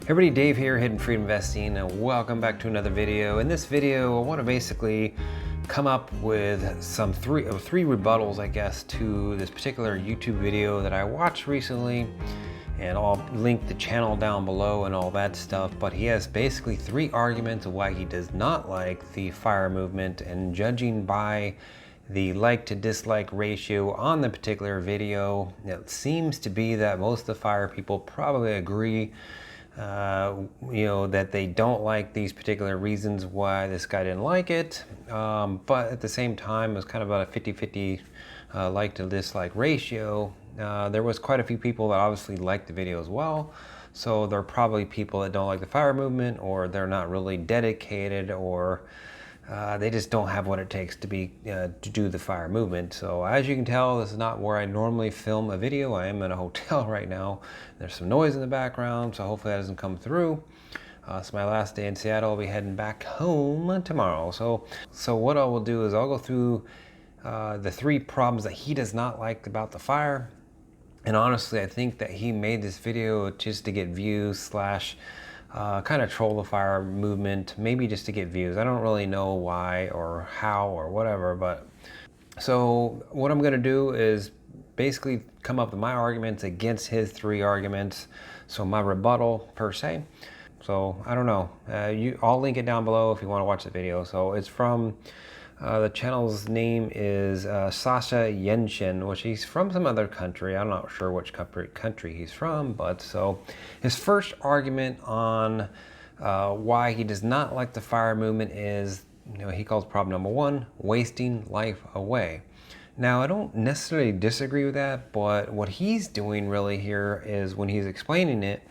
Hey everybody, Dave here, Hidden Freedom Investing, and welcome back to another video. In this video, I want to basically come up with some three rebuttals, I guess, to this particular YouTube video that I watched recently, and I'll link the channel down below and all that stuff. But he has basically three arguments of why he does not like the FIRE movement, and judging by the like to dislike ratio on the particular video, it seems to be that most of the FIRE people probably agree that they don't like these particular reasons why this guy didn't like it, but at the same time it was kind of about a 50-50 like to dislike ratio. There was quite a few people that obviously liked the video as well, so there are probably people that don't like the FIRE movement, or they're not really dedicated, or they just don't have what it takes to do the FIRE movement. So as you can tell, this is not where I normally film a video. I am in a hotel right now. There's some noise in the background, so hopefully that doesn't come through. It's my last day in Seattle. I'll be heading back home tomorrow. So what I will do is I'll go through the three problems that he does not like about the FIRE. And honestly, I think that he made this video just to get views slash kind of troll the FIRE movement, maybe just to get views. I don't really know why or how or whatever, but so what I'm going to do is basically come up with my arguments against his three arguments, so my rebuttal per se. So I don't know, I'll link it down below if you want to watch the video. So it's from the channel's name is Sasha Yanshin, which he's from some other country. I'm not sure which country he's from, but so his first argument on why he does not like the FIRE movement is, he calls problem number one, wasting life away. Now, I don't necessarily disagree with that, but what he's doing really here is, when he's explaining it,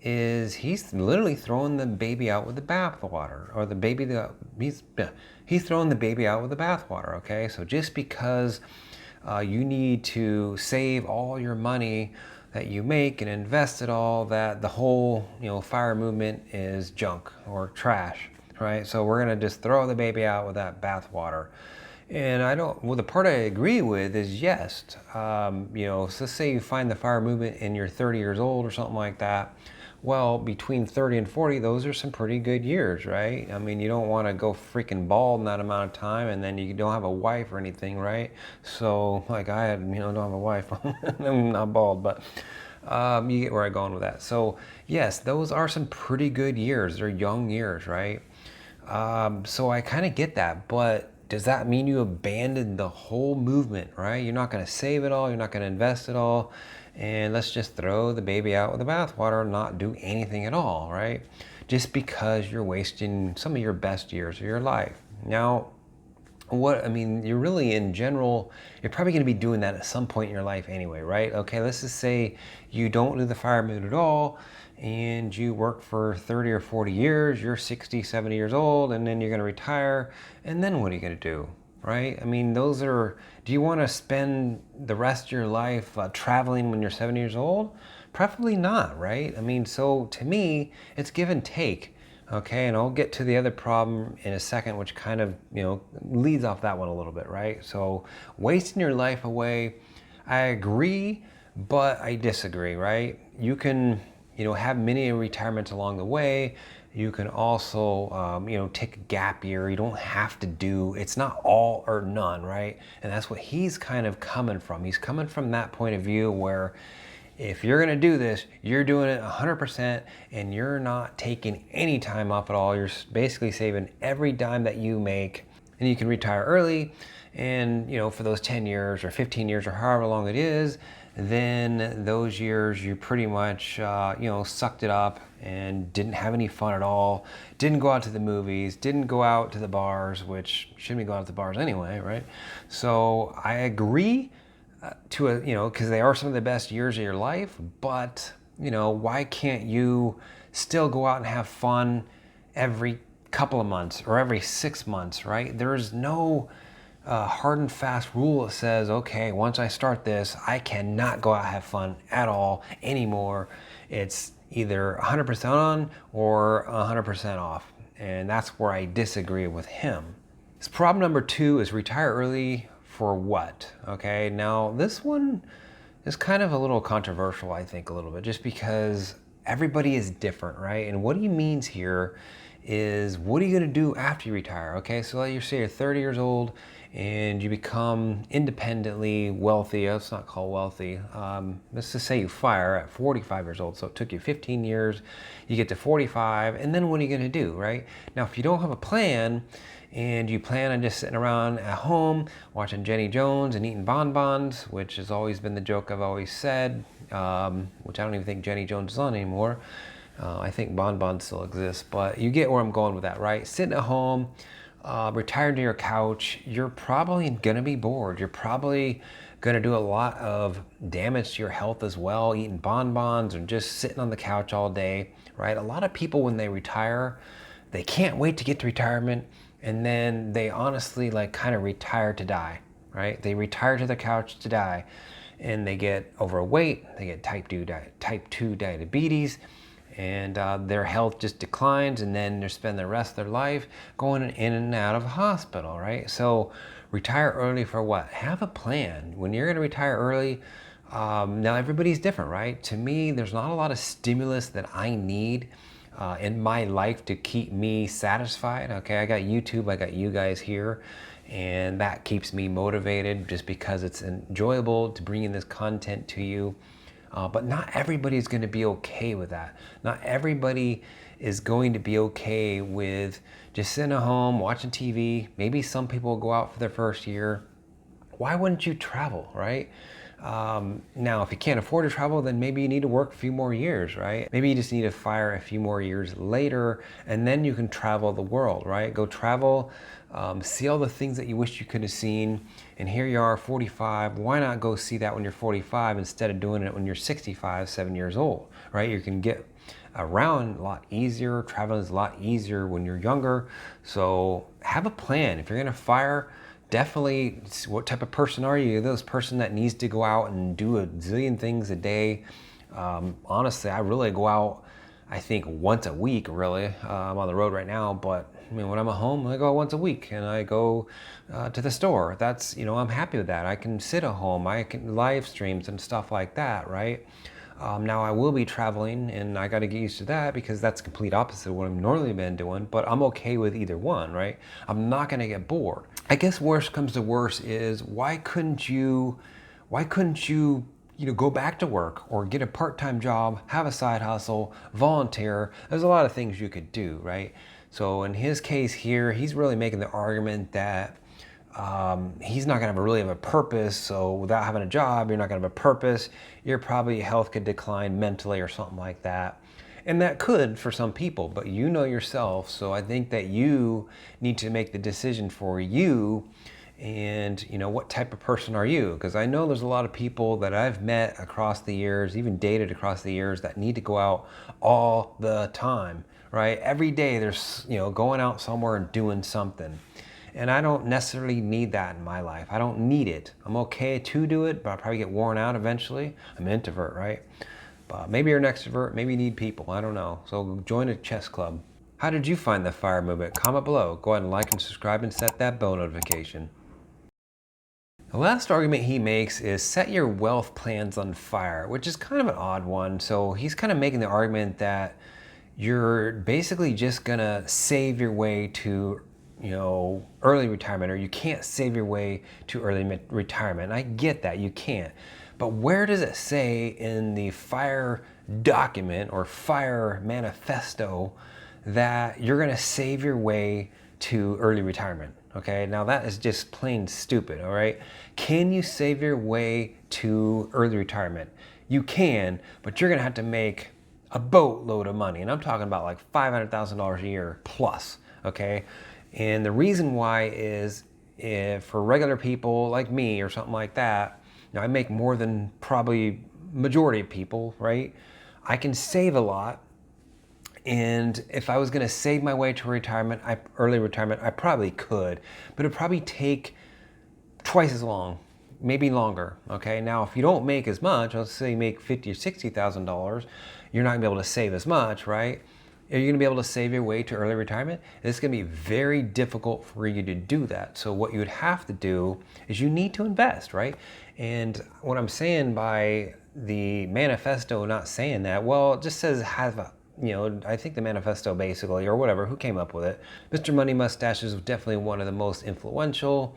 is he's literally throwing the baby out with the bathwater, or he's throwing the baby out with the bathwater. Okay, so just because you need to save all your money that you make and invest it all, that the whole FIRE movement is junk or trash, right? So we're gonna just throw the baby out with that bathwater. And the part I agree with is yes, so let's say you find the FIRE movement and you're 30 years old or something like that. Well, between 30 and 40, those are some pretty good years, right? I mean, you don't want to go freaking bald in that amount of time, and then you don't have a wife or anything, right? So, like I had, don't have a wife. I'm not bald, but you get where I'm going with that. So, yes, those are some pretty good years. They're young years, right? So I kind of get that, but does that mean you abandon the whole movement, right? You're not going to save it all. You're not going to invest it all. And let's just throw the baby out with the bathwater and not do anything at all, right? Just because you're wasting some of your best years of your life. Now, you're really, in general, you're probably going to be doing that at some point in your life anyway, right? Okay, let's just say you don't do the FIRE movement at all, and you work for 30 or 40 years, you're 60, 70 years old, and then you're going to retire, and then what are you going to do? Right? I mean, do you want to spend the rest of your life traveling when you're 70 years old? Preferably not, right? I mean, so to me, it's give and take, okay? And I'll get to the other problem in a second, which kind of, leads off that one a little bit, right? So wasting your life away, I agree, but I disagree, right? You can, have many retirements along the way. You can also, take a gap year. You don't have to it's not all or none, right? And that's what he's kind of coming from. He's coming from that point of view where if you're gonna do this, you're doing it 100%, and you're not taking any time off at all. You're basically saving every dime that you make, and you can retire early. And, for those 10 years or 15 years or however long it is, then those years you pretty much, sucked it up and didn't have any fun at all, didn't go out to the movies, didn't go out to the bars, which shouldn't be going out to the bars anyway, right? So I agree because they are some of the best years of your life, but, why can't you still go out and have fun every couple of months or every 6 months, right? There's no hard and fast rule that says, okay, once I start this, I cannot go out and have fun at all anymore. It's either 100% on or 100% off. And that's where I disagree with him. So problem number two is retire early for what? Okay, now this one is kind of a little controversial, I think, a little bit, just because everybody is different, right? And what he means here is, what are you going to do after you retire? Okay, so let's say you're 30 years old and you become independently wealthy. Let's not call wealthy. Let's just say you fire at 45 years old. So it took you 15 years. You get to 45, and then what are you going to do, right? Now, if you don't have a plan and you plan on just sitting around at home watching Jenny Jones and eating bonbons, which has always been the joke I've always said, which I don't even think Jenny Jones is on anymore. I think bonbons still exist, but you get where I'm going with that, right? Sitting at home, retired to your couch, you're probably gonna be bored. You're probably gonna do a lot of damage to your health as well, eating bonbons or just sitting on the couch all day, right? A lot of people, when they retire, they can't wait to get to retirement, and then they honestly like kind of retire to die, right? They retire to the couch to die, and they get overweight, they get type 2 diabetes, and their health just declines, and then they spend the rest of their life going in and out of a hospital, right? So retire early for what? Have a plan. When you're gonna retire early, now everybody's different, right? To me, there's not a lot of stimulus that I need in my life to keep me satisfied. Okay, I got YouTube, I got you guys here, and that keeps me motivated just because it's enjoyable to bring in this content to you. But not everybody is going to be okay with that. Not everybody is going to be okay with just sitting at home watching TV. Maybe some people will go out for their first year. Why wouldn't you travel, right? Now, if you can't afford to travel, then maybe you need to work a few more years, right? Maybe you just need to fire a few more years later, and then you can travel the world, right? Go travel, see all the things that you wish you could have seen, and here you are, 45. Why not go see that when you're 45 instead of doing it when you're 65, 7 years old, right? You can get around a lot easier. Traveling is a lot easier when you're younger. So have a plan. If you're gonna fire, definitely, what type of person are you? You're those person that needs to go out and do a zillion things a day. Honestly, I really go out, I think, once a week, really. I'm on the road right now, but I mean, when I'm at home, I go once a week, and I go to the store. That's, I'm happy with that. I can sit at home, I can live streams and stuff like that, right? Now I will be traveling, and I got to get used to that because that's the complete opposite of what I've normally been doing, but I'm okay with either one, right? I'm not going to get bored. I guess worst comes to worst is, why couldn't you go back to work or get a part-time job, have a side hustle, volunteer? There's a lot of things you could do, right? So in his case here, he's really making the argument that he's not gonna really have a purpose. So without having a job, you're not gonna have a purpose. Your probably health could decline mentally or something like that. And that could for some people, but you know yourself. So I think that you need to make the decision for you. And what type of person are you? Because I know there's a lot of people that I've met across the years, even dated across the years, that need to go out all the time, right? Every day there's, going out somewhere and doing something. And I don't necessarily need that in my life. I don't need it. I'm okay to do it, but I'll probably get worn out eventually. I'm an introvert, right? But maybe you're an extrovert, maybe you need people, I don't know. So join a chess club. How did you find the FIRE movement? Comment below. Go ahead and like and subscribe and set that bell notification. The last argument he makes is set your wealth plans on fire, which is kind of an odd one. So he's kind of making the argument that you're basically just gonna save your way to early retirement, or you can't save your way to early retirement. And I get that, you can't. But where does it say in the FIRE document or FIRE manifesto that you're gonna save your way to early retirement? Okay, now that is just plain stupid, all right? Can you save your way to early retirement? You can, but you're gonna have to make a boatload of money. And I'm talking about like $500,000 a year plus, okay? And the reason why is, if for regular people like me or something like that, I make more than probably majority of people, right? I can save a lot. And if I was gonna save my way to retirement, early retirement, I probably could, but it'd probably take twice as long, maybe longer, okay? Now, if you don't make as much, let's say you make $50,000 or $60,000, you're not gonna be able to save as much, right? Are you gonna be able to save your way to early retirement? It's gonna be very difficult for you to do that. So what you would have to do is you need to invest, right? And what I'm saying by the manifesto not saying that? Well, it just says have a, I think the manifesto basically, or whatever, who came up with it. Mr. Money Mustache is definitely one of the most influential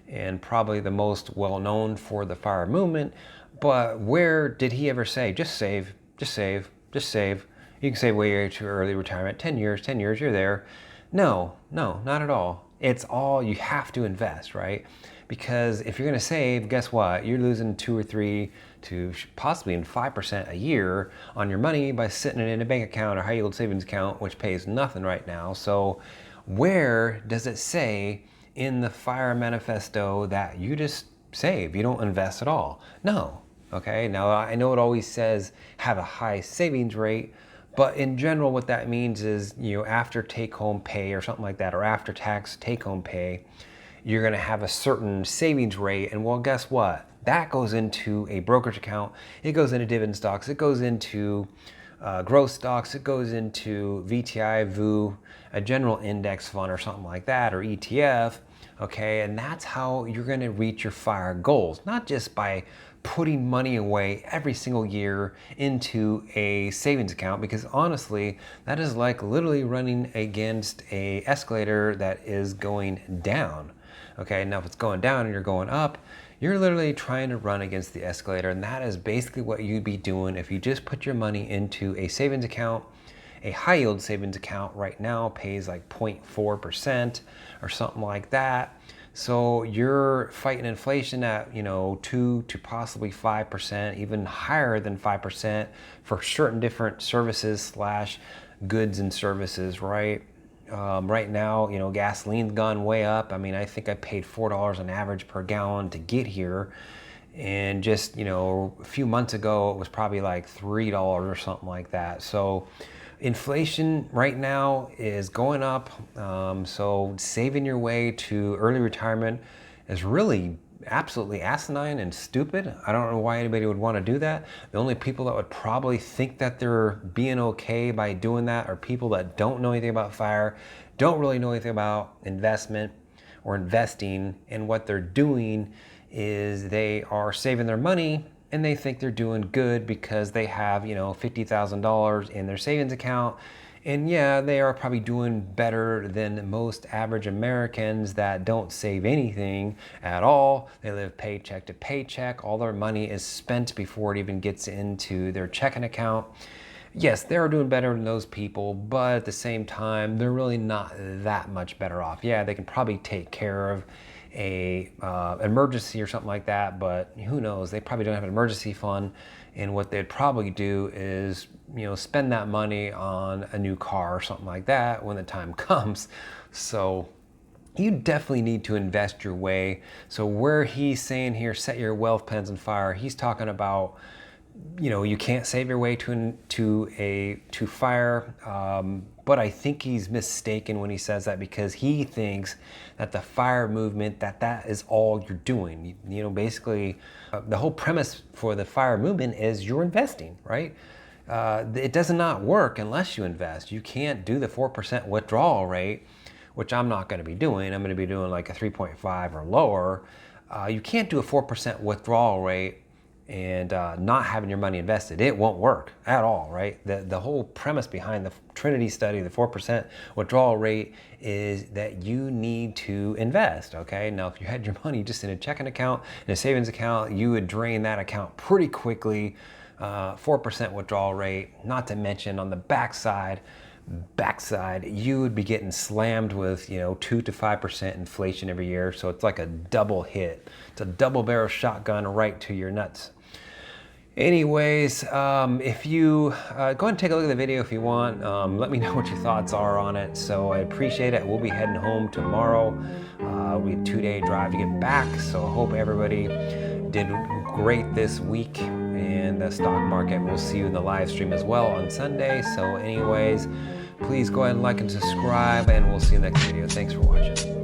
and probably the most well-known for the FIRE movement. But where did he ever say, just save, just save, just save? You can save way to early retirement, 10 years, you're there. No, not at all. It's all, you have to invest, right? Because if you're gonna save, guess what? You're losing 2 or 3 to possibly even 5% a year on your money by sitting it in a bank account or high yield savings account, which pays nothing right now. So where does it say in the FIRE manifesto that you just save, you don't invest at all? No, okay? Now I know it always says have a high savings rate, but in general what that means is, after take-home pay or something like that, or after tax take-home pay, you're gonna have a certain savings rate, and well, guess what? That goes into a brokerage account, it goes into dividend stocks, it goes into growth stocks, it goes into VTI, VU, a general index fund or something like that, or ETF, okay? And that's how you're gonna reach your FIRE goals, not just by putting money away every single year into a savings account, because honestly, that is like literally running against a escalator that is going down. Okay, now if it's going down and you're going up, you're literally trying to run against the escalator, and that is basically what you'd be doing if you just put your money into a savings account. A high yield savings account right now pays like 0.4% or something like that. So you're fighting inflation at 2 to possibly 5%, even higher than 5% for certain different services slash goods and services, right? Right now, gasoline's gone way up. I mean, I think I paid $4 on average per gallon to get here. And just, a few months ago, it was probably like $3 or something like that. So inflation right now is going up. So saving your way to early retirement is really absolutely asinine and stupid. I don't know why anybody would want to do that. The only people that would probably think that they're being okay by doing that are people that don't know anything about FIRE, don't really know anything about investment or investing, and what they're doing is they are saving their money and they think they're doing good because they have, $50,000 in their savings account. And yeah, they are probably doing better than most average Americans that don't save anything at all. They live paycheck to paycheck. All their money is spent before it even gets into their checking account. Yes, they're doing better than those people, but at the same time, they're really not that much better off. Yeah, they can probably take care of a emergency or something like that, but who knows? They probably don't have an emergency fund, and what they'd probably do is spend that money on a new car or something like that when the time comes. So you definitely need to invest your way. So where he's saying here, set your wealth plans on fire, he's talking about you can't save your way to FIRE, but I think he's mistaken when he says that, because he thinks that the FIRE movement, that is all you're doing. Basically, the whole premise for the FIRE movement is you're investing, right? It does not work unless you invest. You can't do the 4% withdrawal rate, which I'm not going to be doing. I'm going to be doing like a 3.5 or lower. You can't do a 4% withdrawal rate and not having your money invested. It won't work at all, right? The whole premise behind the Trinity study, the 4% withdrawal rate, is that you need to invest, okay? Now, if you had your money just in a checking account, in a savings account, you would drain that account pretty quickly. 4% withdrawal rate, not to mention on the backside, you would be getting slammed with 2 to 5% inflation every year. So it's like a double hit. It's a double barrel shotgun right to your nuts. Anyways, if you go ahead and take a look at the video if you want. Let me know what your thoughts are on it. So I appreciate it. We'll be heading home tomorrow. We have a 2-day drive to get back. So I hope everybody did great this week in the stock market. We'll see you in the live stream as well on Sunday. So anyways, please go ahead and like and subscribe, and we'll see you in the next video. Thanks for watching.